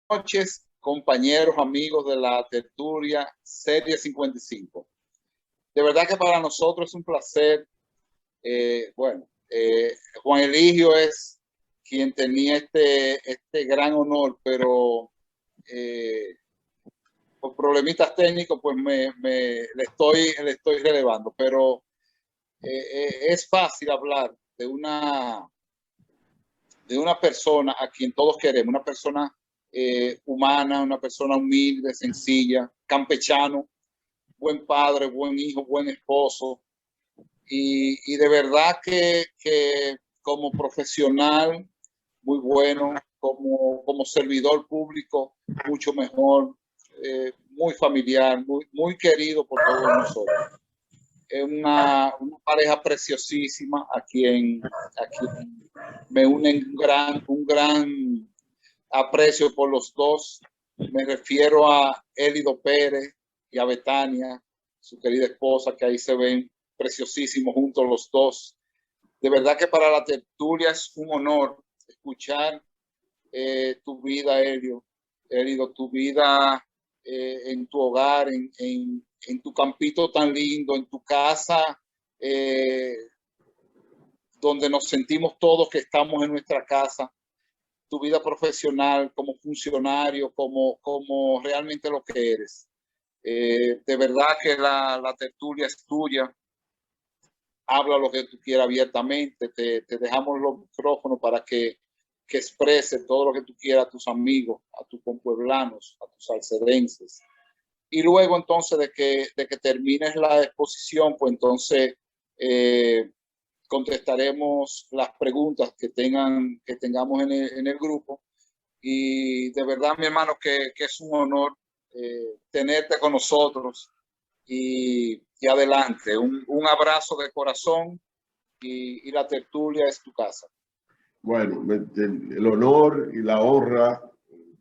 noches, compañeros, amigos de la tertulia Serie 55. De verdad que para nosotros es un placer. Juan Eligio es quien tenía este gran honor, pero por problemitas técnicos, pues le estoy relevando. Pero es fácil hablar de una persona a quien todos queremos, una persona humana, una persona humilde, sencilla, campechano, buen padre, buen hijo, buen esposo. Y de verdad que como profesional, muy bueno, como servidor público, mucho mejor, muy familiar, muy querido por todos nosotros. Es una pareja preciosísima a quien me une un gran aprecio por los dos. Me refiero a Elido Pérez y a Betania, su querida esposa, que ahí se ven preciosísimos juntos los dos. De verdad que para la tertulia es un honor escuchar tu vida, Elido, tu vida en tu hogar, en tu campito tan lindo, en tu casa, donde nos sentimos todos que estamos en nuestra casa, tu vida profesional como funcionario, como realmente lo que eres. De verdad que la tertulia es tuya. Habla lo que tú quieras abiertamente. Te dejamos los micrófonos para que exprese todo lo que tú quieras a tus amigos, a tus compueblanos, a tus salcedenses. Y luego entonces de que termines la exposición, pues entonces contestaremos las preguntas que tengamos en el grupo. Y de verdad, mi hermano, que es un honor tenerte con nosotros. Y adelante, un abrazo de corazón y la tertulia es tu casa. Bueno, el honor y la honra,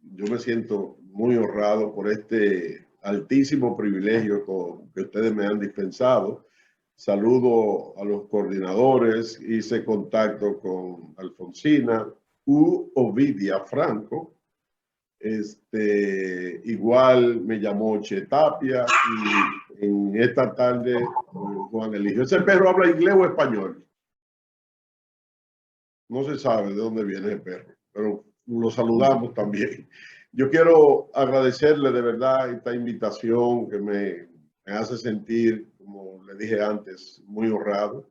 yo me siento muy honrado por este altísimo privilegio que ustedes me han dispensado. Saludo a los coordinadores, hice contacto con Alfonsina Ovidia Franco. Igual me llamó Che Tapia y en esta tarde Juan Eligio. ¿Ese perro habla inglés o español? No se sabe de dónde viene el perro, pero lo saludamos también. Yo quiero agradecerle de verdad esta invitación que me hace sentir, como le dije antes, muy honrado.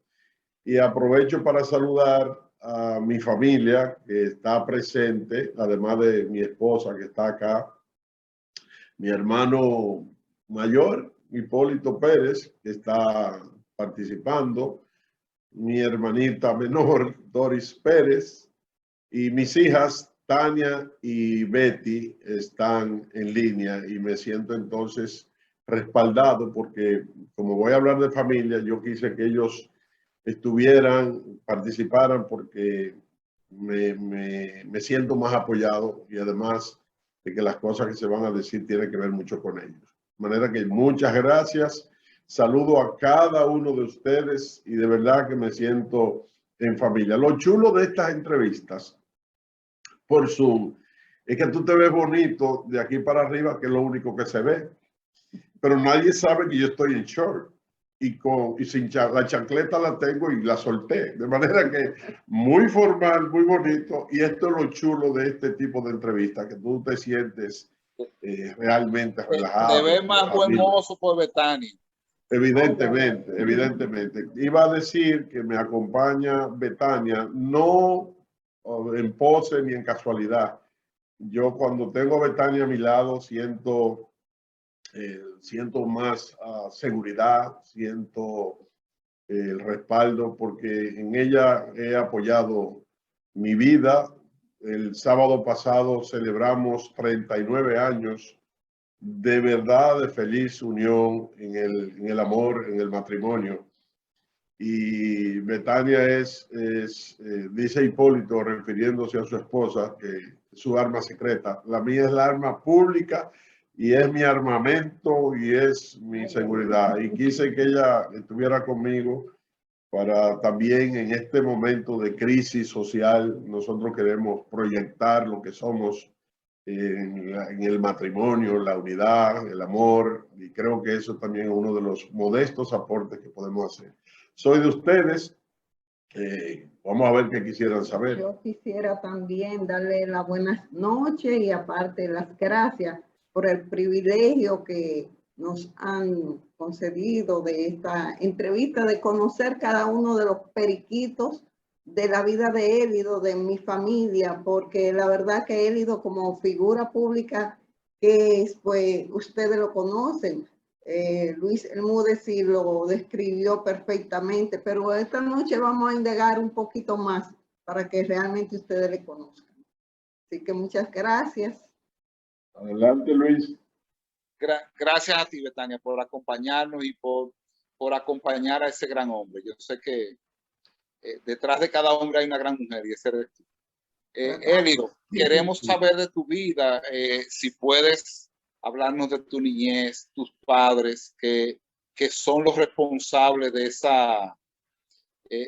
Y aprovecho para saludar a mi familia que está presente, además de mi esposa que está acá, mi hermano mayor, Hipólito Pérez, que está participando, mi hermanita menor, Doris Pérez, y mis hijas, Tania y Betty, están en línea y me siento entonces respaldado porque como voy a hablar de familia, yo quise que ellos participaran porque me siento más apoyado y además de que las cosas que se van a decir tienen que ver mucho con ellos. De manera que muchas gracias. Saludo a cada uno de ustedes y de verdad que me siento en familia. Lo chulo de estas entrevistas por Zoom es que tú te ves bonito de aquí para arriba, que es lo único que se ve. Pero nadie sabe que yo estoy en short y sin la chancleta la tengo y la solté. De manera que muy formal, muy bonito. Y esto es lo chulo de este tipo de entrevistas, que tú te sientes realmente relajado. Te ves más buen mozo por Betania. Evidentemente, evidentemente. Iba a decir que me acompaña Betania, no en pose ni en casualidad. Yo cuando tengo a Betania a mi lado siento más seguridad, siento el respaldo porque en ella he apoyado mi vida. El sábado pasado celebramos 39 años de verdad de feliz unión en el amor, en el matrimonio. Y Betania dice Hipólito, refiriéndose a su esposa, que es su arma secreta. La mía es la arma pública y es mi armamento y es mi seguridad. Y quise que ella estuviera conmigo para también en este momento de crisis social, nosotros queremos proyectar lo que somos en el matrimonio, la unidad, el amor, y creo que eso también es uno de los modestos aportes que podemos hacer. Soy de ustedes. Vamos a ver qué quisieran saber. Yo quisiera también darle las buenas noches y aparte las gracias por el privilegio que nos han concedido de esta entrevista, de conocer cada uno de los periquitos de la vida de Elido, de mi familia, porque la verdad que Elido como figura pública, que es, pues ustedes lo conocen, Luis Elmúdez sí lo describió perfectamente, pero esta noche vamos a indagar un poquito más para que realmente ustedes le conozcan. Así que muchas gracias. Adelante, Luis. Gracias a ti, Betania, por acompañarnos y por acompañar a ese gran hombre. Yo sé que detrás de cada hombre hay una gran mujer y ese eres tú. Elido, queremos saber de tu vida, si puedes hablarnos de tu niñez, tus padres, que son los responsables de esa,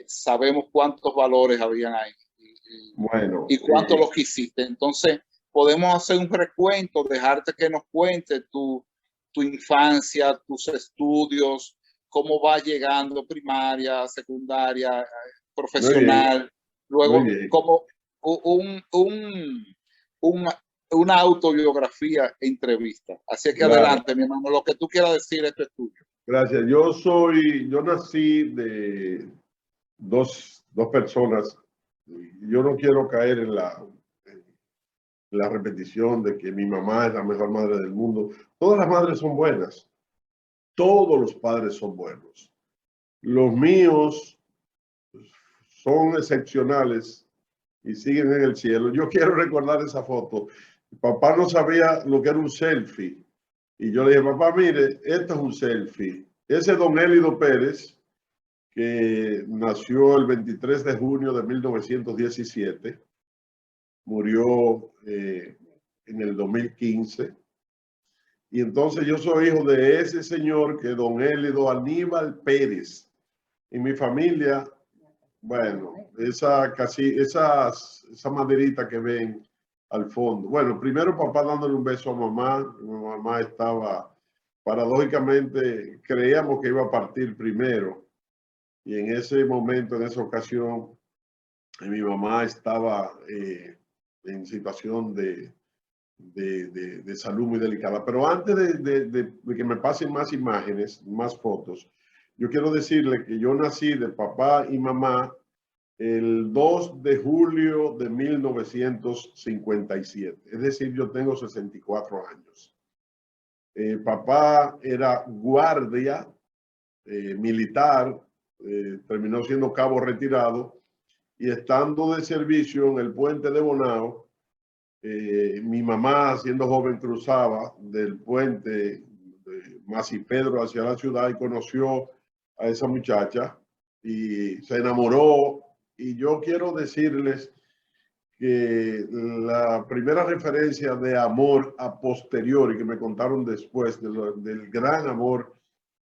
sabemos cuántos valores habían ahí Bueno, y cuántos los quisiste. Entonces, podemos hacer un recuento, dejarte que nos cuente tu infancia, tus estudios, cómo va llegando primaria, secundaria, profesional, luego como una autobiografía e entrevista. Así que adelante, mi hermano, lo que tú quieras decir, esto es tuyo. Gracias. Yo nací de dos personas. Yo no quiero caer en la repetición de que mi mamá es la mejor madre del mundo. Todas las madres son buenas. Todos los padres son buenos. Los míos son excepcionales y siguen en el cielo. Yo quiero recordar esa foto. Papá no sabía lo que era un selfie. Y yo le dije, papá, mire, esto es un selfie. Ese don Elido Pérez, que nació el 23 de junio de 1917, murió en el 2015. Y entonces yo soy hijo de ese señor, que don Elido Aníbal Pérez. En mi familia, bueno, esa maderita que ven al fondo. Bueno, primero papá dándole un beso a mamá. Mi mamá estaba, paradójicamente, creíamos que iba a partir primero. Y en ese momento, en esa ocasión, mi mamá estaba en situación de salud muy delicada. Pero antes de que me pasen más imágenes, más fotos, yo quiero decirle que yo nací de papá y mamá el 2 de julio de 1957. Es decir, yo tengo 64 años. Papá era guardia militar, terminó siendo cabo retirado y estando de servicio en el puente de Bonao, mi mamá, siendo joven, cruzaba del puente de Masipedro hacia la ciudad y conoció a esa muchacha y se enamoró. Y yo quiero decirles que la primera referencia de amor a posteriori que me contaron después del gran amor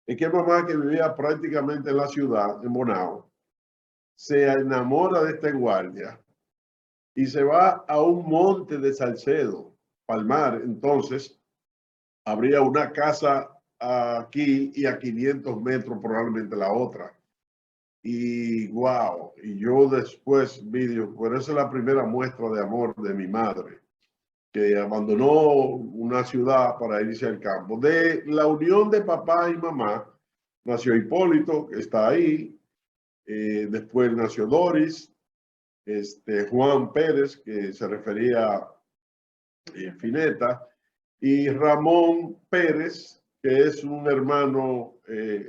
es que mamá, que vivía prácticamente en la ciudad, en Bonao, se enamora de este guardia y se va a un monte de Salcedo, Palmar. Entonces, habría una casa aquí y a 500 metros probablemente la otra. Y wow, y yo después vídeo, por eso es la primera muestra de amor de mi madre, que abandonó una ciudad para irse al campo. De la unión de papá y mamá nació Hipólito, que está ahí. Después nació Doris, Juan Pérez, que se refería a Fineta, y Ramón Pérez, que es un hermano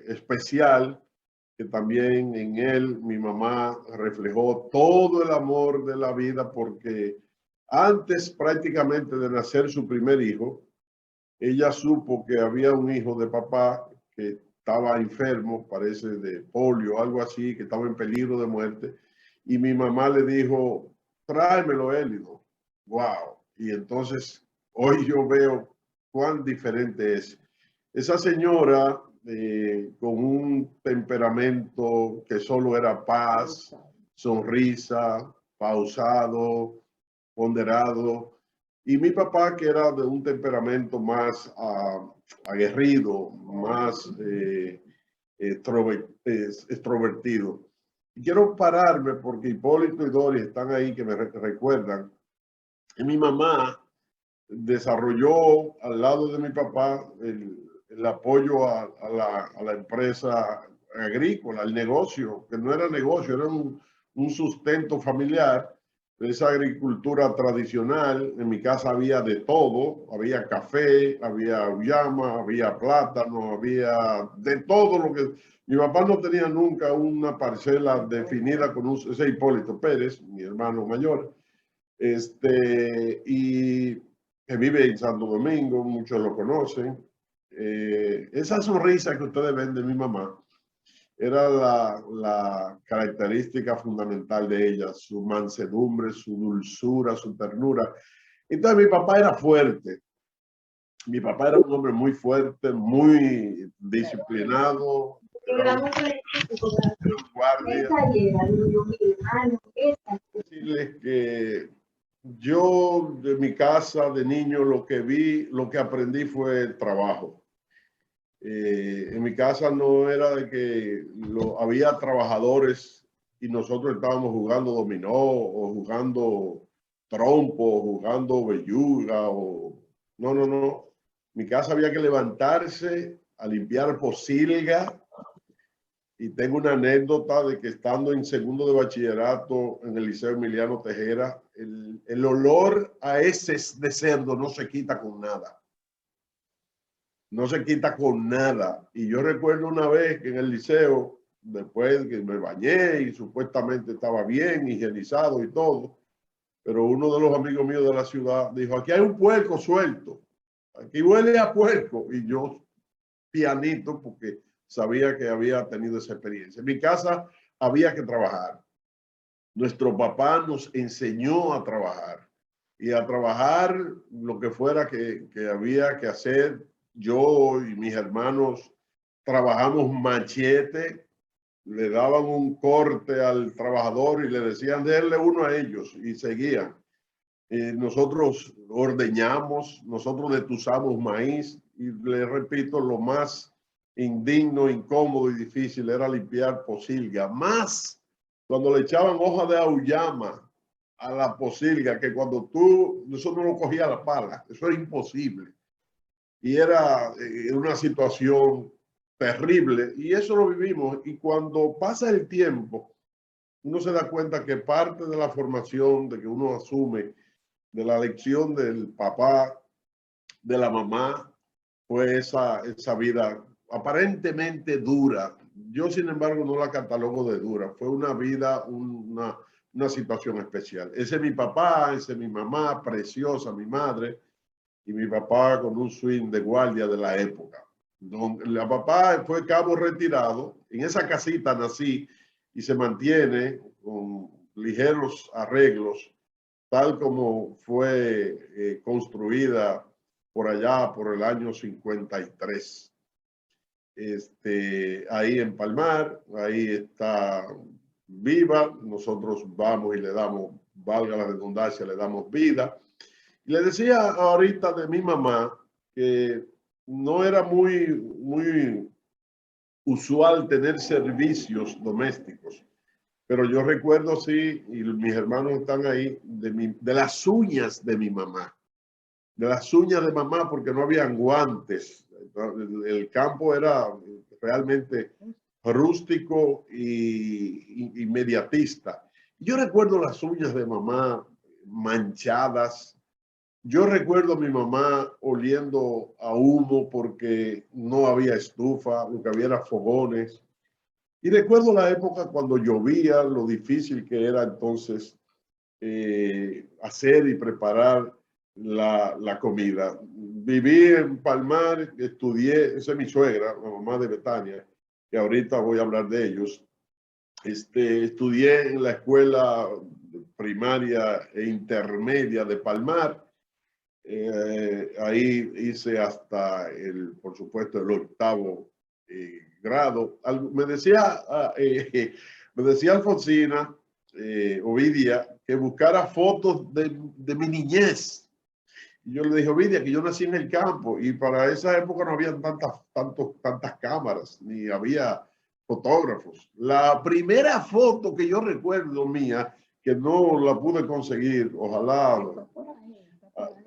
especial, que también en él mi mamá reflejó todo el amor de la vida, porque antes prácticamente de nacer su primer hijo, ella supo que había un hijo de papá que estaba enfermo, parece de polio, algo así, que estaba en peligro de muerte. Y mi mamá le dijo, tráemelo, Elido. Wow. Y entonces hoy yo veo cuán diferente es. Esa señora con un temperamento que solo era paz, sonrisa, pausado, ponderado. Y mi papá, que era de un temperamento más aguerrido, más extrovertido. Y quiero pararme porque Hipólito y Doris están ahí que me recuerdan. Y mi mamá desarrolló al lado de mi papá el apoyo a la empresa agrícola, al negocio, que no era negocio, era un sustento familiar, esa agricultura tradicional. En mi casa había de todo, había café, había uyama, había plátano, había de todo lo que... Mi papá no tenía nunca una parcela definida con ese Hipólito Pérez, mi hermano mayor, y que vive en Santo Domingo, muchos lo conocen. Esa sonrisa que ustedes ven de mi mamá era la característica fundamental de ella, su mansedumbre, su dulzura, su ternura. Entonces mi papá era fuerte. Mi papá era un hombre muy fuerte, muy disciplinado. Decirles que yo de mi casa de niño lo que vi, lo que aprendí fue el trabajo. En mi casa no era de que había trabajadores y nosotros estábamos jugando dominó o jugando trompo o jugando belluga o no, no, no. En mi casa había que levantarse a limpiar pocilga. Y tengo una anécdota de que estando en segundo de bachillerato en el Liceo Emiliano Tejera, el olor a heces de cerdo no se quita con nada. No se quita con nada. Y yo recuerdo una vez que en el liceo, después que me bañé y supuestamente estaba bien, higienizado y todo, pero uno de los amigos míos de la ciudad dijo, aquí hay un puerco suelto, aquí huele a puerco. Y yo, pianito, porque sabía que había tenido esa experiencia. En mi casa había que trabajar. Nuestro papá nos enseñó a trabajar y a trabajar lo que fuera que había que hacer. Yo y mis hermanos trabajamos machete, le daban un corte al trabajador y le decían, denle uno a ellos y seguían. Nosotros ordeñamos, nosotros detusamos maíz y le repito, lo más indigno, incómodo y difícil era limpiar pocilga. Más cuando le echaban hoja de auyama a la pocilga, que cuando nosotros no cogía la pala, eso era imposible. Y era una situación terrible y eso lo vivimos. Y cuando pasa el tiempo, uno se da cuenta que parte de la formación de que uno asume, de la lección del papá, de la mamá, fue esa vida aparentemente dura. Yo, sin embargo, no la catalogo de dura. Fue una vida, una situación especial. Ese es mi papá, ese es mi mamá, preciosa, mi madre, y mi papá con un swing de guardia de la época. La papá fue cabo retirado. En esa casita nací y se mantiene con ligeros arreglos, tal como fue construida por allá por el año 53. Ahí en Palmar, ahí está viva. Nosotros vamos y le damos, valga la redundancia, le damos vida. Y le decía ahorita de mi mamá que no era muy usual tener servicios domésticos. Pero yo recuerdo, sí, y mis hermanos están ahí, de las uñas de mi mamá. De las uñas de mamá, porque no habían guantes. El campo era realmente rústico y inmediatista. Yo recuerdo las uñas de mamá manchadas. Yo recuerdo a mi mamá oliendo a humo porque no había estufa, lo que había era fogones. Y recuerdo la época cuando llovía, lo difícil que era entonces hacer y preparar la comida. Viví en Palmar, estudié, esa es mi suegra, la mamá de Betania, que ahorita voy a hablar de ellos. Estudié en la escuela primaria e intermedia de Palmar. Ahí hice hasta por supuesto, el 8º grado. Me decía Alfonsina Ovidia que buscara fotos de mi niñez. Y yo le dije, Ovidia, que yo nací en el campo y para esa época no había tantas cámaras, ni había fotógrafos. La primera foto que yo recuerdo mía, que no la pude conseguir, ojalá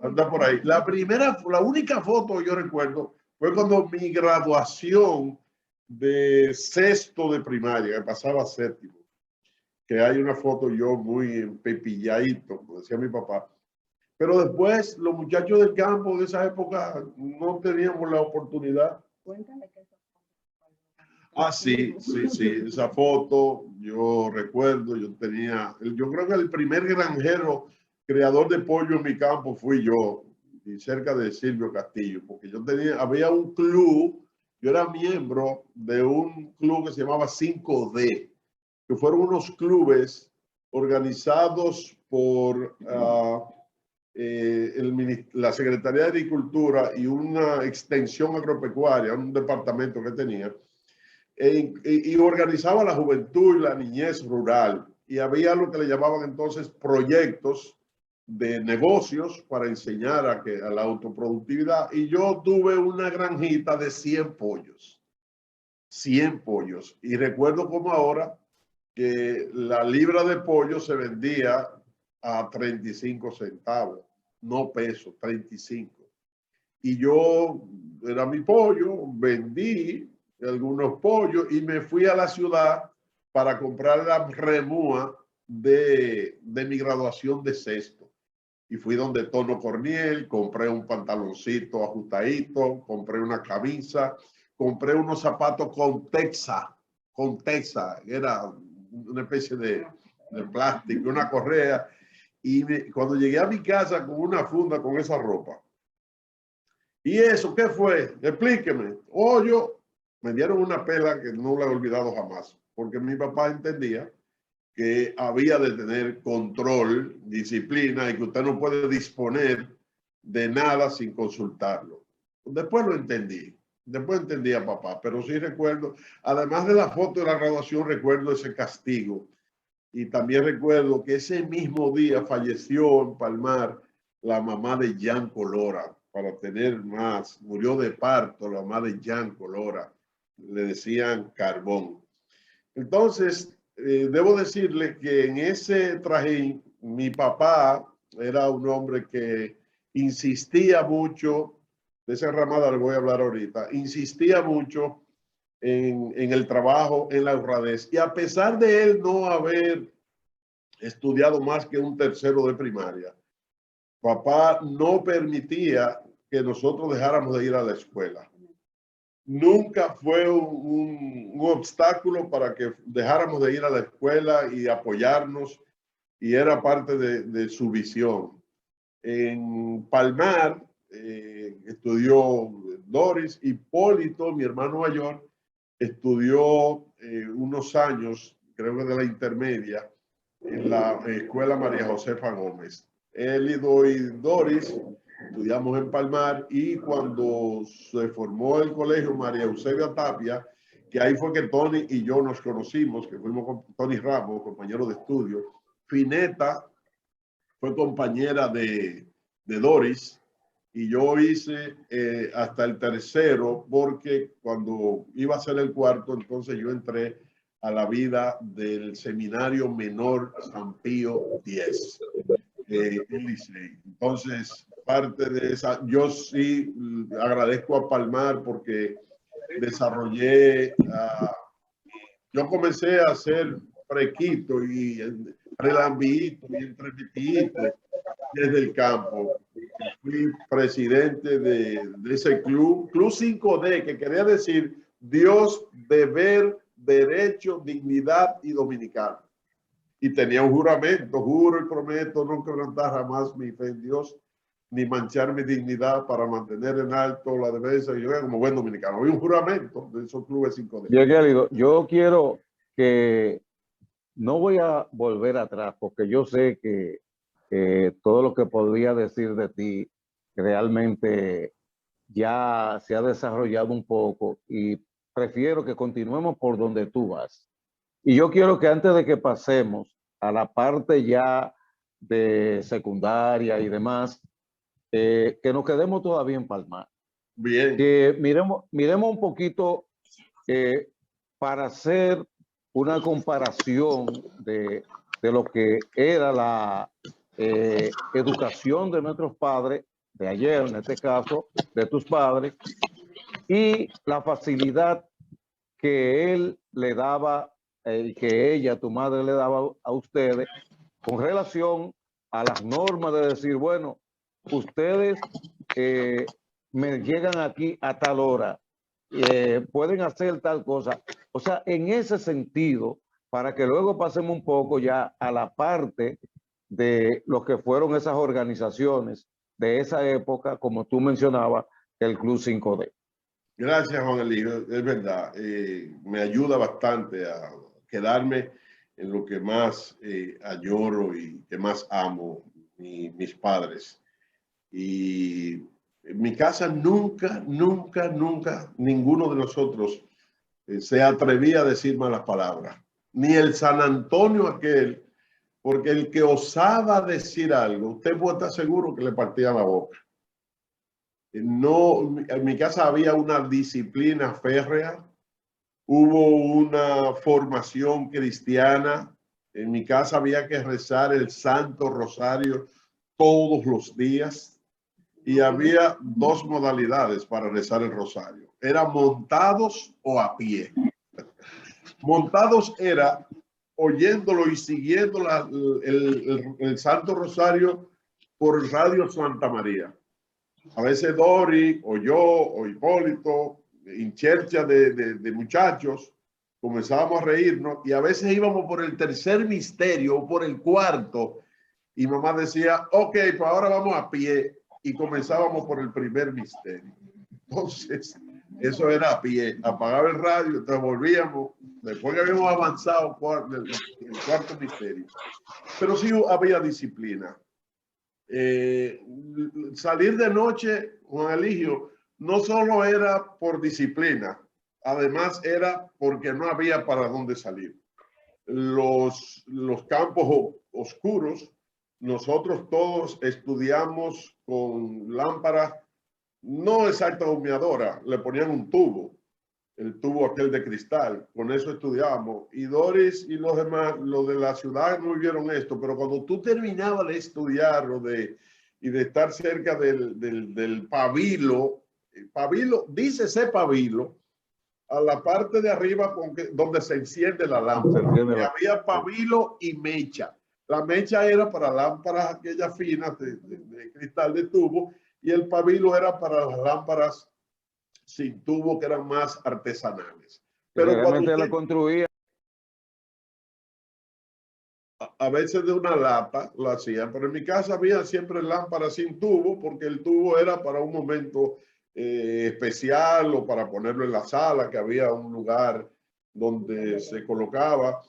anda por ahí. La única foto que yo recuerdo fue cuando mi graduación de sexto de primaria, que pasaba a séptimo, que hay una foto yo muy pepilladito, como decía mi papá. Pero después los muchachos del campo de esa época no teníamos la oportunidad. Ah, sí, esa foto yo recuerdo, yo creo que el primer granjero creador de pollo en mi campo fui yo, y cerca de Silvio Castillo, porque había un club, yo era miembro de un club que se llamaba 5D, que fueron unos clubes organizados por la Secretaría de Agricultura y una extensión agropecuaria, un departamento que tenía, y organizaba la juventud y la niñez rural. Y había lo que le llamaban entonces proyectos de negocios para enseñar a la autoproductividad. Y yo tuve una granjita de 100 pollos. 100 pollos. Y recuerdo como ahora que la libra de pollo se vendía a 35 centavos, no pesos, 35. Y yo, era mi pollo, vendí algunos pollos y me fui a la ciudad para comprar la remúa de mi graduación de sexto. Y fui donde Tono Corniel, compré un pantaloncito ajustadito, compré una camisa, compré unos zapatos con Texa, era una especie de plástico, una correa. Y cuando llegué a mi casa con una funda con esa ropa. ¿Y eso qué fue? Explíqueme. Me dieron una pela que no la he olvidado jamás, porque mi papá entendía que había de tener control, disciplina y que usted no puede disponer de nada sin consultarlo. Después lo entendí. Después entendí a papá, pero sí recuerdo, además de la foto de la graduación, recuerdo ese castigo. Y también recuerdo que ese mismo día falleció en Palmar la mamá de Jan Colora, para tener más. Murió de parto la mamá de Jan Colora. Le decían Carbón. Entonces, debo decirle que en ese trajín, mi papá era un hombre que insistía mucho, de esa ramada le voy a hablar ahorita, insistía mucho en el trabajo, en la honradez. Y a pesar de él no haber estudiado más que un tercero de primaria, papá no permitía que nosotros dejáramos de ir a la escuela. Nunca fue un obstáculo para que dejáramos de ir a la escuela y apoyarnos, y era parte de su visión. En Palmar estudió Doris. Hipólito, mi hermano mayor, estudió unos años, creo que de la intermedia, en la escuela María Josefa Gómez. Él y Doris estudiamos en Palmar, y cuando se formó el colegio María Eusebia Tapia, que ahí fue que Tony y yo nos conocimos, que fuimos con Tony Ramos, compañero de estudio. Fineta fue compañera de Doris, y yo hice hasta el tercero, porque cuando iba a ser el cuarto, entonces yo entré a la vida del Seminario Menor San Pío X, en Licey. Entonces, parte de esa, yo sí agradezco a Palmar porque desarrollé, yo comencé a hacer frequito y relambito y entremetito desde el campo. Fui presidente de ese club 5D, que quería decir Dios, deber, derecho, dignidad y dominicano. Y tenía un juramento: juro y prometo no quebrantar jamás mi fe en Dios, ni manchar mi dignidad, para mantener en alto la defensa. Y yo, como buen dominicano, había un juramento de esos clubes 5D. Bien, querido, yo quiero que no voy a volver atrás, porque yo sé que todo lo que podría decir de ti realmente ya se ha desarrollado un poco, y prefiero que continuemos por donde tú vas. Y yo quiero que antes de que pasemos a la parte ya de secundaria y demás, que nos quedemos todavía en Palmar. Bien. Que miremos un poquito para hacer una comparación de lo que era la educación de nuestros padres, de ayer en este caso, de tus padres, y la facilidad que él le daba, que ella, tu madre, le daba a ustedes con relación a las normas de decir, bueno, ustedes me llegan aquí a tal hora, pueden hacer tal cosa. O sea, en ese sentido, para que luego pasemos un poco ya a la parte de lo que fueron esas organizaciones de esa época, como tú mencionabas, el Club 5D. Gracias, Juan Eligio. Es verdad, me ayuda bastante a quedarme en lo que más añoro y que más amo, mis padres. Y en mi casa nunca, ninguno de nosotros se atrevía a decir malas palabras. Ni el San Antonio aquel, porque el que osaba decir algo, usted puede estar seguro que le partía la boca. No, en mi casa había una disciplina férrea, hubo una formación cristiana. En mi casa había que rezar el Santo Rosario todos los días y había dos modalidades para rezar el rosario. Era montados o a pie. Montados era oyéndolo y siguiendo el Santo Rosario por Radio Santa María. A veces Dori o yo o Hipólito, en chercha de muchachos, comenzábamos a reírnos y a veces íbamos por el tercer misterio o por el cuarto y mamá decía, ok, pues ahora vamos a pie y comenzábamos por el primer misterio. Entonces, eso era a pie, apagaba el radio, entonces volvíamos, después que habíamos avanzado el cuarto misterio. Pero sí había disciplina. Salir de noche, Juan Eligio, no solo era por disciplina, además era porque no había para dónde salir. Los campos oscuros, nosotros todos estudiamos con lámparas, no exacta humeadora, le ponían un tubo, el tubo aquel de cristal, con eso estudiábamos. Y Doris y los demás, los de la ciudad no vivieron esto, pero cuando tú terminabas de estudiar y de estar cerca del pabilo, dícese pabilo, a la parte de arriba donde se enciende la lámpara. Y había pabilo y mecha. La mecha era para lámparas aquellas finas de cristal de tubo y el pabilo era para las lámparas sin tubo que eran más artesanales. Pero realmente la construía. A veces de una lata lo hacían, pero en mi casa había siempre lámparas sin tubo porque el tubo era para un momento especial o para ponerlo en la sala, que había un lugar donde se colocaba.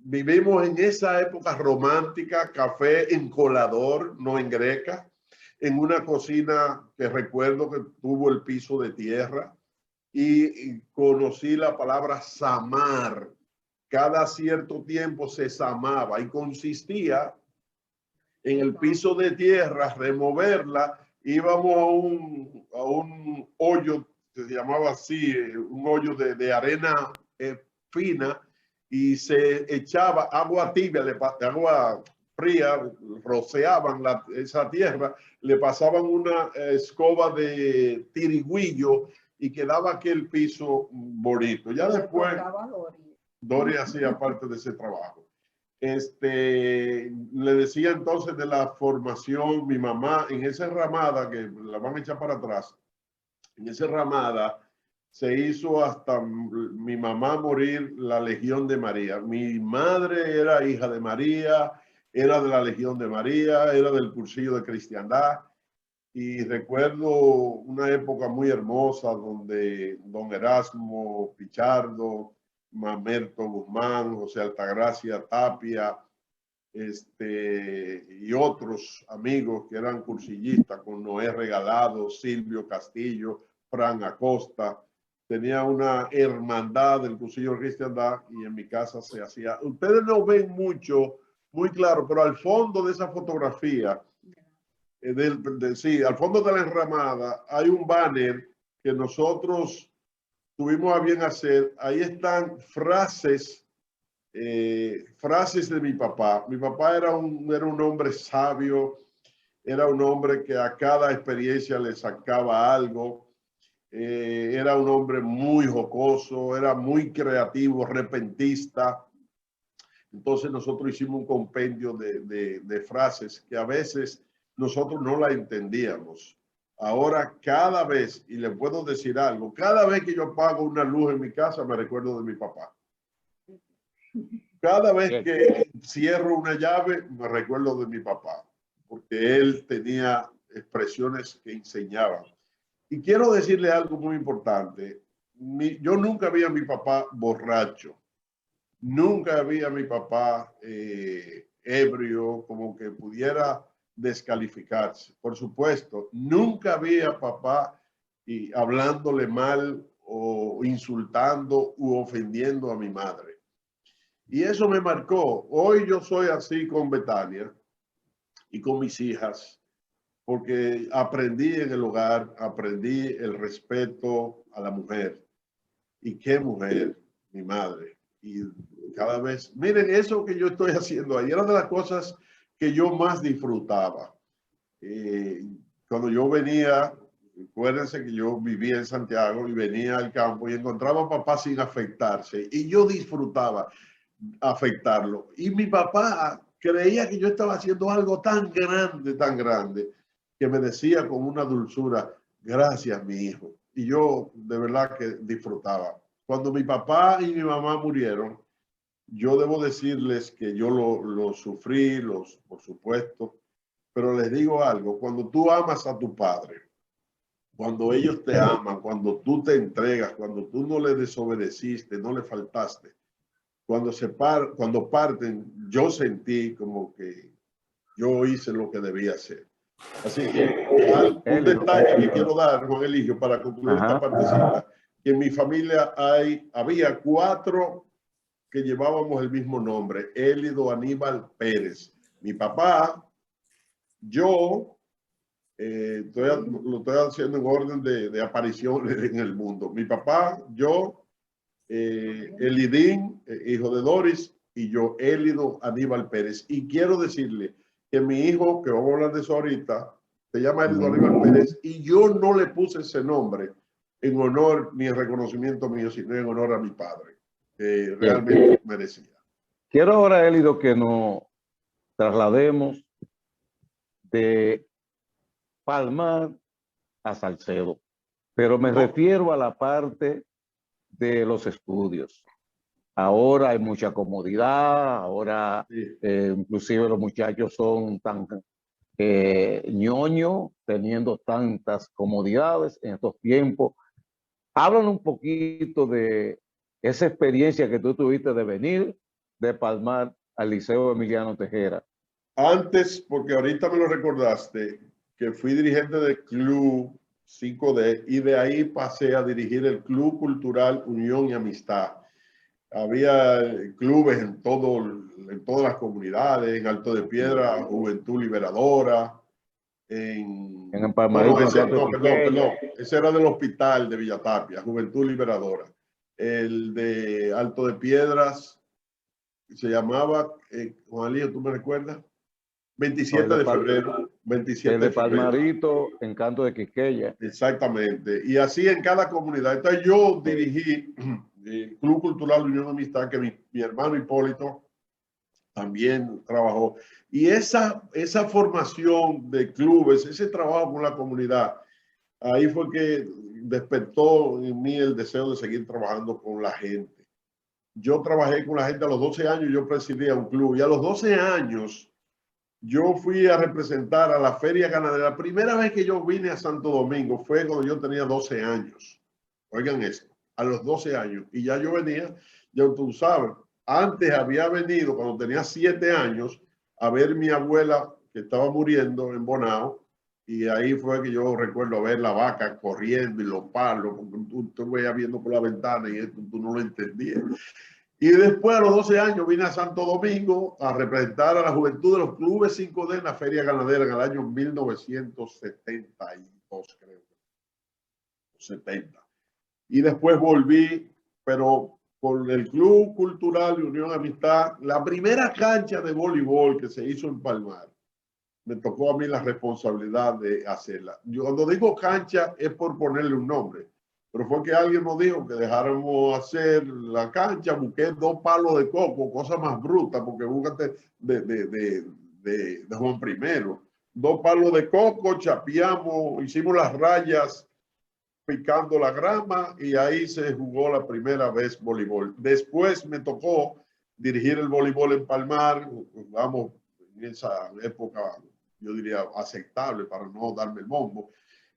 Vivimos en esa época romántica, café en colador, no en greca, en una cocina que recuerdo que tuvo el piso de tierra y conocí la palabra samar. Cada cierto tiempo se samaba y consistía en el piso de tierra, removerla, íbamos a un hoyo, se llamaba así, un hoyo de arena fina y se echaba agua tibia, agua fría, rociaban esa tierra, le pasaban una escoba de tirigüillo y quedaba aquel piso bonito. Ya después Dori hacía parte de ese trabajo. Le decía entonces de la formación, mi mamá en esa ramada, que la van a echar para atrás, en esa ramada se hizo hasta mi mamá morir la Legión de María. Mi madre era hija de María, era de la Legión de María, era del cursillo de cristiandad. Y recuerdo una época muy hermosa donde don Erasmo Pichardo, Mamerto Guzmán, José Altagracia Tapia, y otros amigos que eran cursillistas, con Noé Regalado, Silvio Castillo, Fran Acosta. Tenía una hermandad del cursillo de cristiandad y en mi casa se hacía. Ustedes no ven mucho, muy claro, pero al fondo de esa fotografía sí, al fondo de la enramada hay un banner que nosotros tuvimos a bien hacer. Ahí están frases de mi papá. Mi papá era un hombre sabio, era un hombre que a cada experiencia le sacaba algo. Era un hombre muy jocoso, era muy creativo, repentista. Entonces nosotros hicimos un compendio de frases que a veces nosotros no la entendíamos. Ahora cada vez, y le puedo decir algo, cada vez que yo apago una luz en mi casa me recuerdo de mi papá. Cada vez que cierro una llave me recuerdo de mi papá, porque él tenía expresiones que enseñaban. Y quiero decirle algo muy importante. Yo nunca vi a mi papá borracho. Nunca vi a mi papá ebrio, como que pudiera descalificarse. Por supuesto, nunca vi a papá hablándole mal o insultando u ofendiendo a mi madre. Y eso me marcó. Hoy yo soy así con Betania y con mis hijas, porque aprendí en el hogar, aprendí el respeto a la mujer. ¿Y qué mujer? Mi madre. Y cada vez, miren, eso que yo estoy haciendo ahí era de las cosas que yo más disfrutaba. Cuando yo venía, acuérdense que yo vivía en Santiago y venía al campo y encontraba a papá sin afectarse y yo disfrutaba afectarlo. Y mi papá creía que yo estaba haciendo algo tan grande, que me decía con una dulzura, gracias, mi hijo. Y yo de verdad que disfrutaba. Cuando mi papá y mi mamá murieron, yo debo decirles que yo lo sufrí, por supuesto, pero les digo algo, cuando tú amas a tu padre, cuando ellos te aman, cuando tú te entregas, cuando tú no le desobedeciste, no le faltaste, cuando parten, yo sentí como que yo hice lo que debía hacer. Así que un detalle que quiero dar, Juan Eligio, para concluir esta partecita, que en mi familia había 4 que llevábamos el mismo nombre, Élido Aníbal Pérez. Mi papá, yo, lo estoy haciendo en orden de aparición en el mundo. Mi papá, yo, Elidín, hijo de Doris, y yo, Élido Aníbal Pérez. Y quiero decirle que mi hijo, que vamos a hablar de eso ahorita, se llama Élido Aníbal Pérez, y yo no le puse ese nombre en honor ni en reconocimiento mío, sino en honor a mi padre, que realmente merecía. Quiero ahora, Élido, que nos traslademos de Palmar a Salcedo, pero me refiero a la parte de los estudios. Ahora hay mucha comodidad, ahora inclusive los muchachos son tan ñoños, teniendo tantas comodidades en estos tiempos. Hablan un poquito de esa experiencia que tú tuviste de venir de Palmar al Liceo Emiliano Tejera. Antes, porque ahorita me lo recordaste, que fui dirigente del Club 5D y de ahí pasé a dirigir el Club Cultural Unión y Amistad. Había clubes en todas las comunidades, en Alto de Piedra, Juventud Liberadora, en Palmarito. Perdón, ese era del hospital de Villatapia, Juventud Liberadora. El de Alto de Piedras se llamaba, Juan Lío, ¿tú me recuerdas? 27 de febrero. 27 de Palmarito, Encanto de Quisqueya. Exactamente. Y así en cada comunidad. Entonces yo dirigí el Club Cultural Unión de Amistad, que mi hermano Hipólito también trabajó. Y esa formación de clubes, ese trabajo con la comunidad, ahí fue que despertó en mí el deseo de seguir trabajando con la gente. Yo trabajé con la gente a los 12 años, yo presidía un club y a los 12 años yo fui a representar a la Feria Ganadera. La primera vez que yo vine a Santo Domingo fue cuando yo tenía 12 años. Oigan esto, a los 12 años. Y ya yo venía, ya tú sabes, antes había venido cuando tenía 7 años a ver mi abuela que estaba muriendo en Bonao. Y ahí fue que yo recuerdo ver la vaca corriendo y los palos, porque tú veías viendo por la ventana y esto tú no lo entendías. Y después, a los 12 años, vine a Santo Domingo a representar a la juventud de los clubes 5D en la Feria Ganadera en el año 1972, creo. 70. Y después volví, pero con el Club Cultural Unión Amistad, la primera cancha de voleibol que se hizo en Palmar, me tocó a mí la responsabilidad de hacerla. Yo cuando digo cancha es por ponerle un nombre, pero fue que alguien nos dijo que dejáramos hacer la cancha, busqué 2 palos de coco, cosa más bruta, porque búscate de Juan I. 2 palos de coco, chapeamos, hicimos las rayas picando la grama y ahí se jugó la primera vez voleibol. Después me tocó dirigir el voleibol en Palmar, vamos, en esa época yo diría aceptable para no darme el bombo.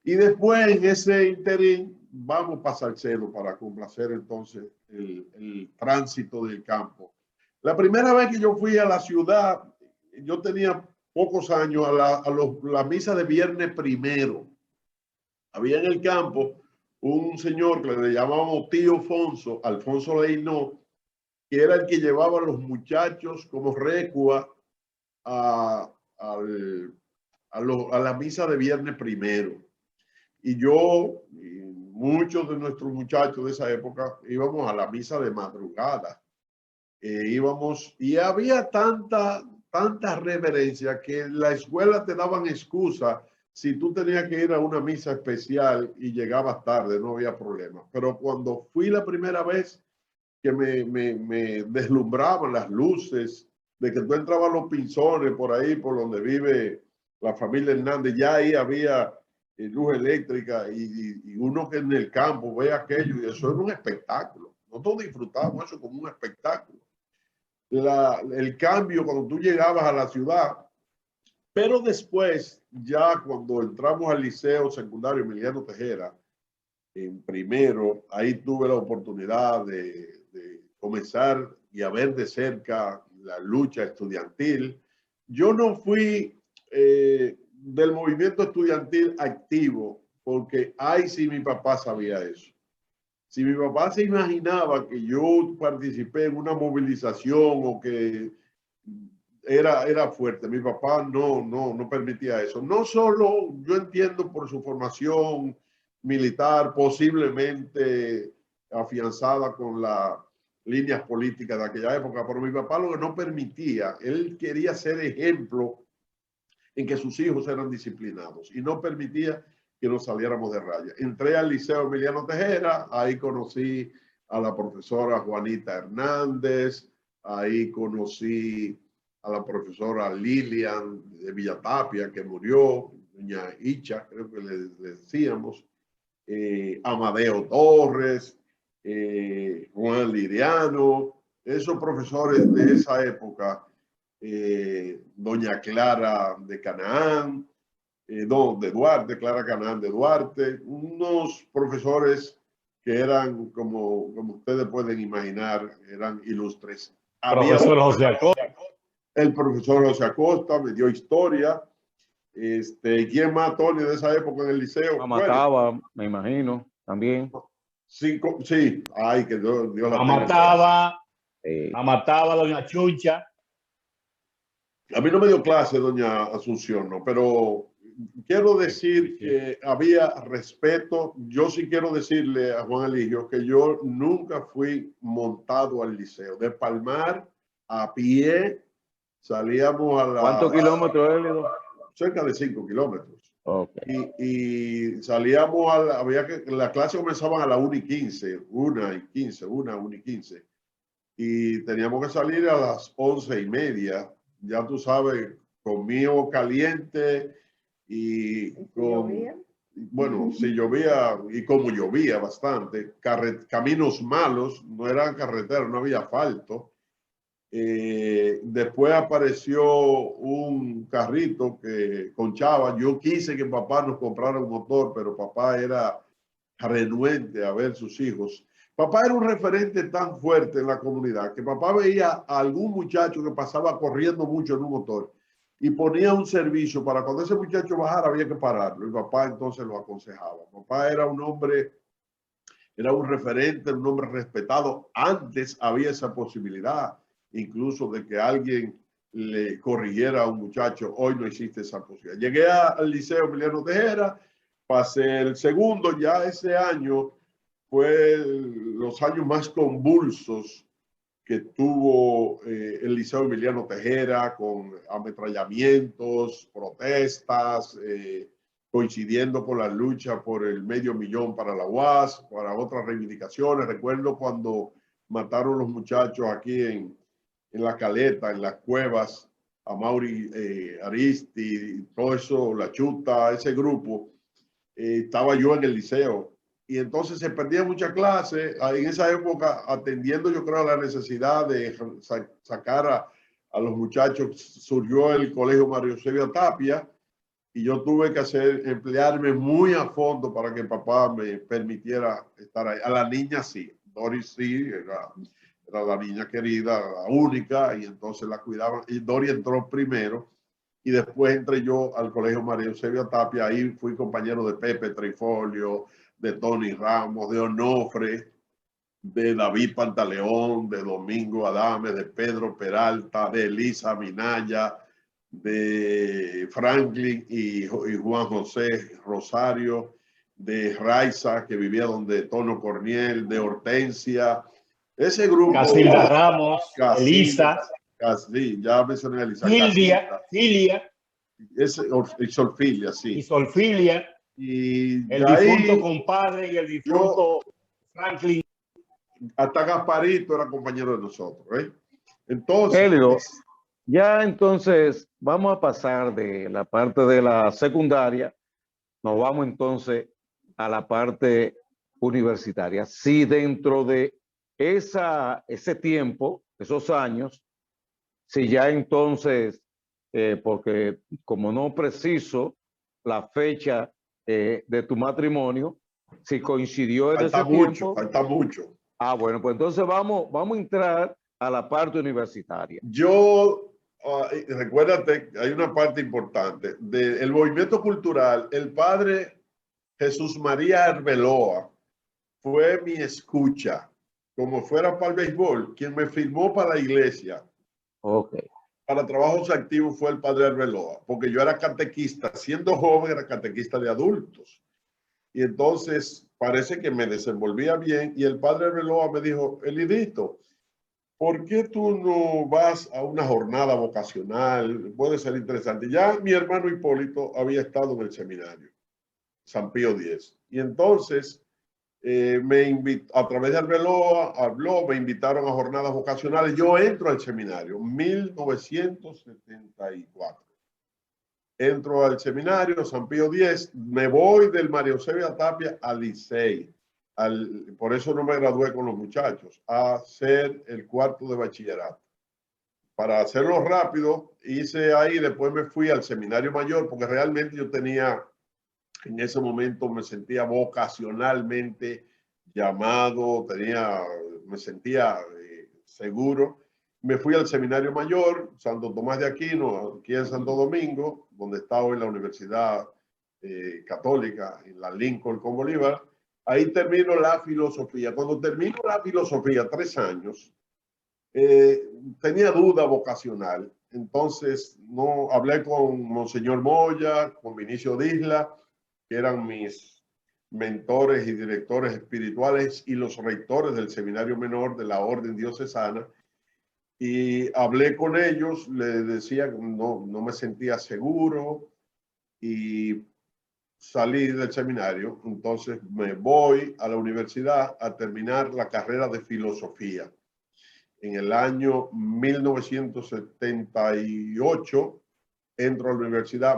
Y después en ese interín vamos para Salcedo para complacer entonces el tránsito del campo. La primera vez que yo fui a la ciudad, yo tenía pocos años, a la misa de Viernes Primero. Había en el campo un señor que le llamábamos tío Alfonso Leinó, que era el que llevaba a los muchachos como recua a la misa de Viernes Primero. Y yo y muchos de nuestros muchachos de esa época íbamos a la misa de madrugada. Íbamos y había tanta reverencia que en la escuela te daban excusa. Si tú tenías que ir a una misa especial y llegabas tarde, no había problema. Pero cuando fui la primera vez que me deslumbraban las luces, de que tú entrabas a los Pinzones por ahí, por donde vive la familia Hernández, ya ahí había luz eléctrica y uno que en el campo ve aquello y eso era un espectáculo. Nosotros disfrutábamos eso como un espectáculo. El cambio cuando tú llegabas a la ciudad, pero después, ya cuando entramos al Liceo Secundario Emiliano Tejera, en primero, ahí tuve la oportunidad de comenzar y a ver de cerca la lucha estudiantil. Yo no fui del movimiento estudiantil activo, porque ahí sí mi papá sabía eso. Si mi papá se imaginaba que yo participé en una movilización o que era fuerte, mi papá no permitía eso. No solo, yo entiendo por su formación militar, posiblemente afianzada con las líneas políticas de aquella época, pero mi papá lo que no permitía, él quería ser ejemplo en que sus hijos eran disciplinados y no permitía que nos saliéramos de raya. Entré al Liceo Emiliano Tejera, ahí conocí a la profesora Juanita Hernández, ahí conocí a la profesora Lilian de Villatapia, que murió, doña Icha, creo que le decíamos, Amadeo Torres, Juan Liriano, esos profesores de esa época, doña Clara de Canaán, de Duarte, Clara Canaán de Duarte, unos profesores que eran, como ustedes pueden imaginar, eran ilustres. Profesor José Acosta. El profesor José Acosta me dio historia. ¿Quién más, Tony, de esa época en el liceo? Mataba, me imagino, también. Sí, ay, que Dios la tenga. Mataba doña Chucha. A mí no me dio clase doña Asunción, ¿no? Pero quiero decir que había respeto. Yo sí quiero decirle a Juan Eligio que yo nunca fui montado al liceo. De Palmar a pie salíamos a la... ¿Cuántos kilómetros, Elido? Cerca de 5 kilómetros. Okay. Y salíamos la clase comenzaban a la 1:15, 1:15. Y teníamos que salir a las 11:30. Ya tú sabes, conmigo caliente y con... Bueno, si llovía y como llovía bastante, caminos malos, no eran carreteras, no había asfalto. Después apareció un carrito que conchaba. Yo quise que papá nos comprara un motor, pero papá era renuente a ver sus hijos. Papá era un referente tan fuerte en la comunidad que papá veía a algún muchacho que pasaba corriendo mucho en un motor y ponía un servicio para cuando ese muchacho bajara había que pararlo y papá entonces lo aconsejaba. Papá era un hombre era un referente, un hombre respetado. Antes había esa posibilidad, incluso de que alguien le corrigiera a un muchacho. Hoy no existe esa posibilidad. Llegué al Liceo Emiliano Tejera, pasé el segundo, ya ese año fue los años más convulsos que tuvo el Liceo Emiliano Tejera, con ametrallamientos, protestas, coincidiendo con la lucha por el $500,000 para la UAS, para otras reivindicaciones. Recuerdo cuando mataron los muchachos aquí en La Caleta, en las cuevas, a Mauri Aristi, todo eso, La Chuta, ese grupo, estaba yo en el liceo. Y entonces se perdía mucha clase. En esa época, atendiendo yo creo a la necesidad de sacar a los muchachos, surgió el Colegio Mario Eusebio Tapia, y yo tuve que emplearme muy a fondo para que papá me permitiera estar ahí. A la niña sí, Doris sí, era la niña querida, la única, y entonces la cuidaban. Y Doris entró primero, y después entré yo al Colegio María Eusebio Tapia. Ahí fui compañero de Pepe Trifolio, de Tony Ramos, de Onofre, de David Pantaleón, de Domingo Adame, de Pedro Peralta, de Elisa Minaya, de Franklin y Juan José Rosario, de Raiza, que vivía donde Tono Corniel, de Hortensia. Ese grupo. Casilda Ramos, Elisa. Sí, ya mencioné a Elisa. Filia. Y Solfilia, sí. Y Solfilia. Y el difunto compadre y el difunto Franklin. Hasta Gasparito era compañero de nosotros, ¿eh? Entonces, Hélio, ya entonces vamos a pasar de la parte de la secundaria, nos vamos entonces a la parte universitaria. Si dentro de ese tiempo, esos años, si ya entonces, porque como no preciso la fecha de tu matrimonio, si coincidió en ese tiempo. Falta mucho. Ah, bueno, pues entonces vamos a entrar a la parte universitaria. Recuérdate, hay una parte importante del movimiento cultural. El padre Jesús María Arbeloa fue mi escucha, como fuera para el béisbol, quien me firmó para la iglesia. Ok. Para trabajos activos fue el padre Arbeloa, porque yo era catequista, siendo joven era catequista de adultos. Y entonces parece que me desenvolvía bien, y el padre Arbeloa me dijo: Elidito, ¿por qué tú no vas a una jornada vocacional? Puede ser interesante. Ya mi hermano Hipólito había estado en el seminario San Pío X. Y entonces a través de Arbeloa, me invitaron a jornadas vocacionales. Yo entro al seminario, 1974. Entro al seminario San Pío X, me voy del María Eusebio Tapia al Licey. Por eso no me gradué con los muchachos, a hacer el cuarto de bachillerato. Para hacerlo rápido, hice ahí, después me fui al seminario mayor, porque realmente yo tenía, en ese momento me sentía vocacionalmente llamado, me sentía seguro. Me fui al seminario mayor, Santo Tomás de Aquino, aquí en Santo Domingo, donde estaba en la Universidad Católica, en la Lincoln con Bolívar. Ahí termino la filosofía. Cuando termino la filosofía, 3 años, tenía duda vocacional. Entonces, no hablé con Monseñor Moya, con Vinicio Disla, que eran mis mentores y directores espirituales y los rectores del seminario menor de la Orden Diocesana. Y hablé con ellos, les decía que no me sentía seguro y salí del seminario. Entonces me voy a la universidad a terminar la carrera de filosofía. En el año 1978 entro a la universidad,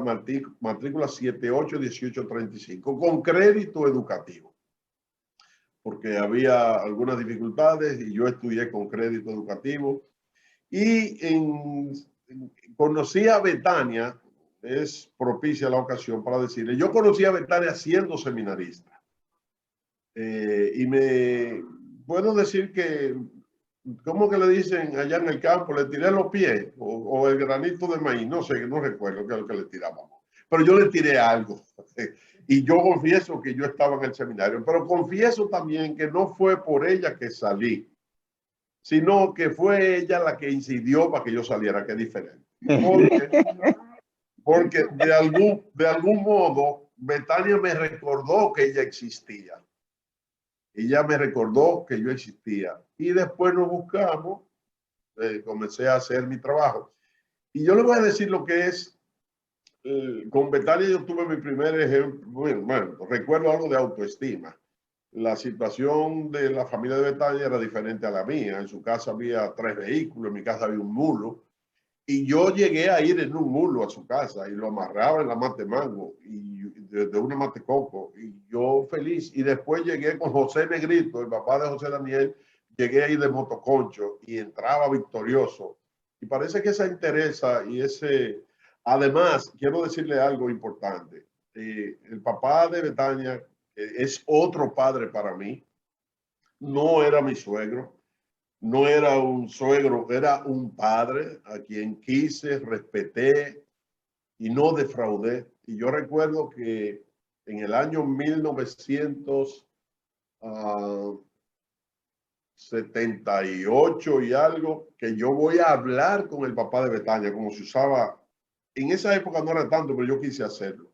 matrícula 781835, con crédito educativo, porque había algunas dificultades y yo estudié con crédito educativo. Y conocí a Betania, es propicia la ocasión para decirle, yo conocí a Betania siendo seminarista. Y me puedo decir que, ¿cómo que le dicen allá en el campo? Le tiré los pies o el granito de maíz, no sé, no recuerdo qué es lo que le tirábamos. Pero yo le tiré algo. Y yo confieso que yo estaba en el seminario, pero confieso también que no fue por ella que salí, sino que fue ella la que incidió para que yo saliera, que es diferente. Porque de algún modo Betania me recordó que ella existía. Ella me recordó que yo existía. Y después nos buscamos, comencé a hacer mi trabajo. Y yo le voy a decir lo que es, con Betania yo tuve mi primer ejemplo, bueno, recuerdo algo de autoestima. La situación de la familia de Betania era diferente a la mía. En su casa había 3 vehículos, en mi casa había un mulo. Y yo llegué a ir en un mulo a su casa y lo amarraba en la mate mango y de una mate coco. Y yo feliz. Y después llegué con José Negrito, el papá de José Daniel. Llegué ahí de motoconcho y entraba victorioso. Y parece que esa interesa y ese... Además, quiero decirle algo importante. El papá de Betania es otro padre para mí. No era mi suegro. No era un suegro, era un padre a quien quise, respeté y no defraudé. Y yo recuerdo que en el año 1978 y algo, que yo voy a hablar con el papá de Betania, como se usaba. En esa época no era tanto, pero yo quise hacerlo.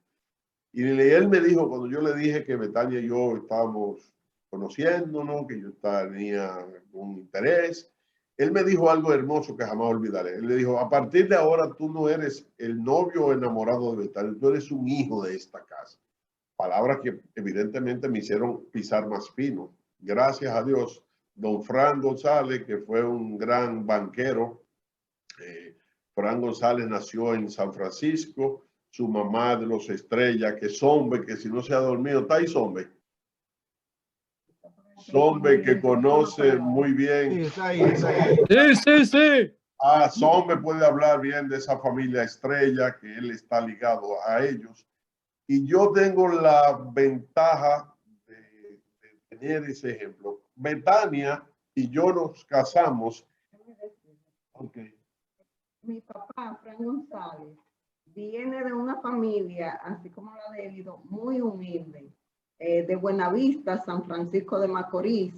Y él me dijo, cuando yo le dije que Betania y yo estábamos conociéndonos, que yo tenía un interés, él me dijo algo hermoso que jamás olvidaré. Él le dijo, a partir de ahora tú no eres el novio o enamorado de Betania, tú eres un hijo de esta casa. Palabras que evidentemente me hicieron pisar más fino. Gracias a Dios, don Fran González, que fue un gran banquero. Fran González nació en San Francisco. Su mamá de los Estrellas, que Zombe, que si no se ha dormido, está ahí Zombe. Zombe que conoce muy bien. Sí, está ahí, está ahí. Sí. Zombe puede hablar bien de esa familia Estrella, que él está ligado a ellos. Y yo tengo la ventaja de tener ese ejemplo. Betania y yo nos casamos. Okay. Mi papá, Fran González, viene de una familia, así como la de él, muy humilde, de Buenavista, San Francisco de Macorís.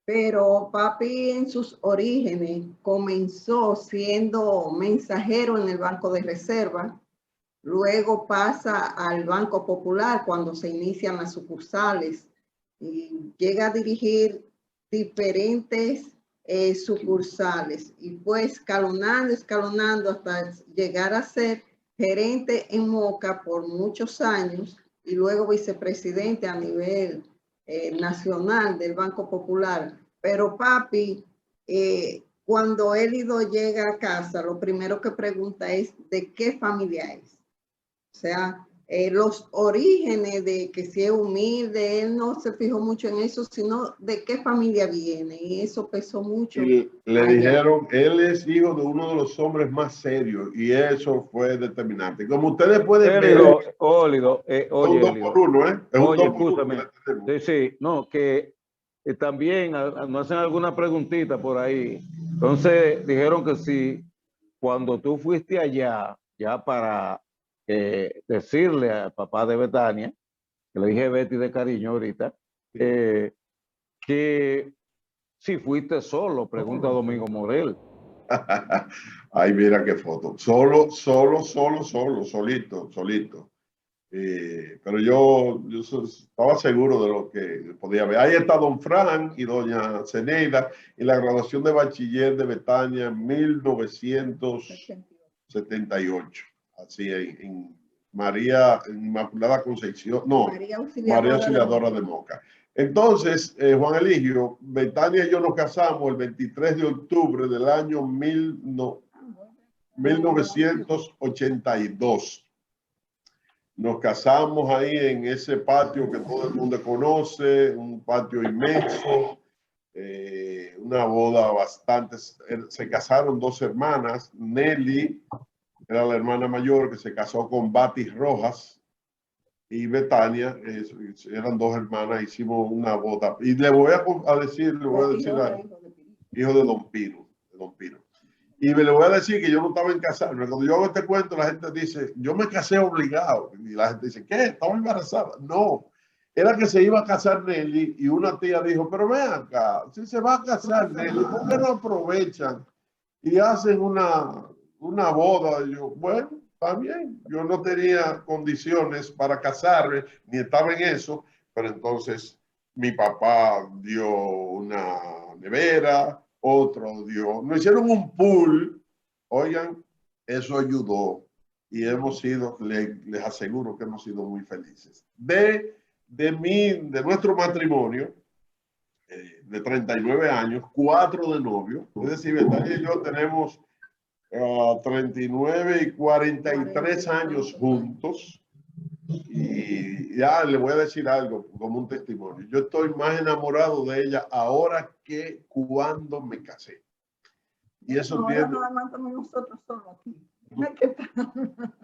Pero papi en sus orígenes comenzó siendo mensajero en el Banco de Reserva, luego pasa al Banco Popular cuando se inician las sucursales y llega a dirigir diferentes sucursales y fue escalonando hasta llegar a ser gerente en Moca por muchos años y luego vicepresidente a nivel nacional del Banco Popular. Pero papi, cuando Élido llega a casa, lo primero que pregunta es ¿de qué familia es? O sea, los orígenes de que si es humilde, él no se fijó mucho en eso, sino de qué familia viene. Y eso pesó mucho. Y le dijeron, él es hijo de uno de los hombres más serios y eso fue determinante. Como ustedes pueden ver, Ólido, es un 2 por 1, ¿eh? Es un 2 por 1. Sí, no, que también nos hacen alguna preguntita por ahí. Entonces dijeron que si cuando tú fuiste allá, ya para decirle al papá de Betania, que le dije Betty de cariño ahorita, que si fuiste solo, pregunta Domingo Morel. Ay, mira qué foto. Solito. Pero yo estaba seguro de lo que podía ver. Ahí está don Fran y doña Zeneida en la graduación de bachiller de Betania en 1978. Así en María Inmaculada Concepción, no, María Auxiliadora de Moca. Entonces, Juan Eligio, Betania y yo nos casamos el 23 de octubre del año 1982. Nos casamos ahí en ese patio que todo el mundo conoce, un patio inmenso, una boda bastante... Se casaron 2 hermanas, Nelly era la hermana mayor que se casó con Batis Rojas y Betania, eran 2 hermanas, hicimos una boda. Y le voy a decir, hijo de Don Pino. Y me le voy a decir que yo no estaba en casarme. Cuando yo hago este cuento, la gente dice, yo me casé obligado. Y la gente dice, ¿qué? ¿Estaba embarazada? No. Era que se iba a casar Nelly y una tía dijo, pero ven acá, si se va a casar Nelly, ¿por qué no aprovechan y hacen una boda? Y yo, bueno, está bien. Yo no tenía condiciones para casarme, ni estaba en eso, pero entonces mi papá dio una nevera, otro dio, nos hicieron un pool, oigan, eso ayudó y hemos sido, les aseguro que hemos sido muy felices. De nuestro matrimonio, de 39 años, 4 de novio, es decir, Betania y yo tenemos 39 y 43 años juntos. Y ya le voy a decir algo como un testimonio. Yo estoy más enamorado de ella ahora que cuando me casé. Y eso ahora tiene... nada más estamos nosotros solos aquí.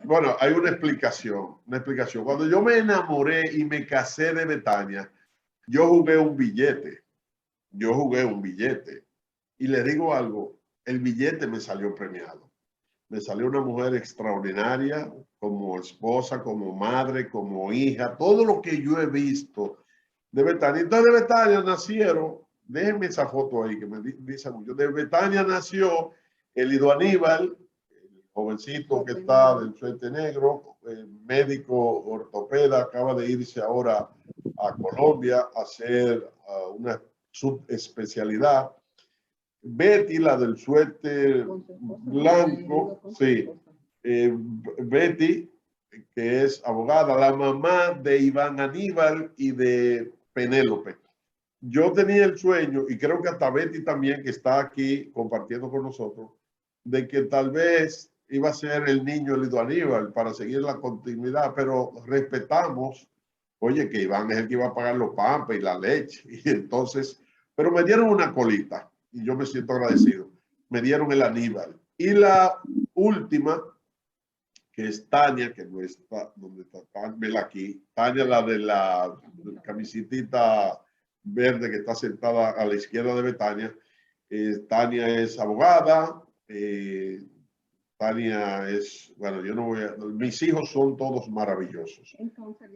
Bueno, hay una explicación, Cuando yo me enamoré y me casé de Betania, yo jugué un billete. Y le digo algo, el billete me salió premiado. Me salió una mujer extraordinaria como esposa, como madre, como hija, todo lo que yo he visto de Betania. Entonces de Betania nacieron, déjenme esa foto ahí que me dice mucho, de Betania nació Elido Aníbal, el jovencito que está del suéter negro, médico ortopeda, acaba de irse ahora a Colombia a hacer una subespecialidad. Betty, la del suéter blanco, sí. Betty, que es abogada, la mamá de Iván Aníbal y de Penélope. Yo tenía el sueño, y creo que hasta Betty también, que está aquí compartiendo con nosotros, de que tal vez iba a ser el niño Elido Aníbal para seguir la continuidad, pero respetamos, oye, que Iván es el que iba a pagar los pampas y la leche, y entonces, pero me dieron una colita, y yo me siento agradecido. Me dieron el Aníbal. Y la última, que es Tania, que no está, donde está Tania, aquí. Tania, la de la camisitita verde que está sentada a la izquierda de Betania. Tania es abogada. Tania es, bueno, yo no voy a, mis hijos son todos maravillosos. Entonces,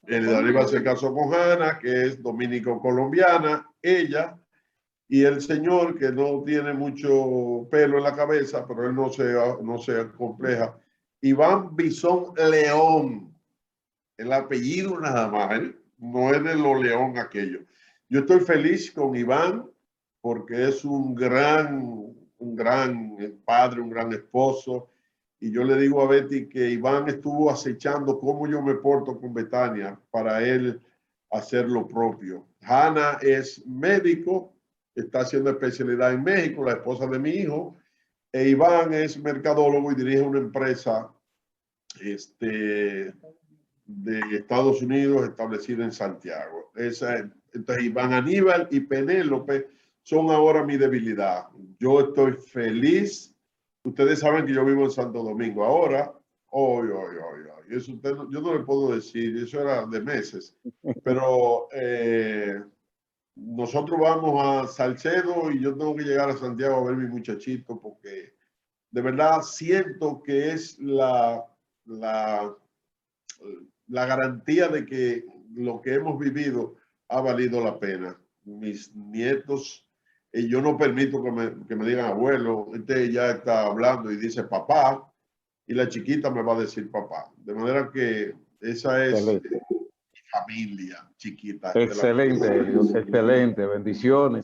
Aníbal se casó con Hanna, que es dominico-colombiana, ella. Y el señor, que no tiene mucho pelo en la cabeza, pero él no se compleja, Iván Bisón León, el apellido nada más, no es de los León aquello. Yo estoy feliz con Iván porque es un gran padre, un gran esposo. Y yo le digo a Betty que Iván estuvo acechando cómo yo me porto con Betania para él hacer lo propio. Hanna es médico, está haciendo especialidad en México, la esposa de mi hijo, e Iván es mercadólogo y dirige una empresa de Estados Unidos establecida en Santiago. Entonces Iván Aníbal y Penélope son ahora mi debilidad. Yo estoy feliz. Ustedes saben que yo vivo en Santo Domingo ahora. Eso yo no le puedo decir, eso era de meses. Pero nosotros vamos a Salcedo y yo tengo que llegar a Santiago a ver mi muchachito porque de verdad siento que es la garantía de que lo que hemos vivido ha valido la pena. Mis nietos, yo no permito que me digan abuelo, este ya está hablando y dice papá, y la chiquita me va a decir papá. De manera que esa es mi familia chiquita. Excelente, Elio, excelente, bendiciones.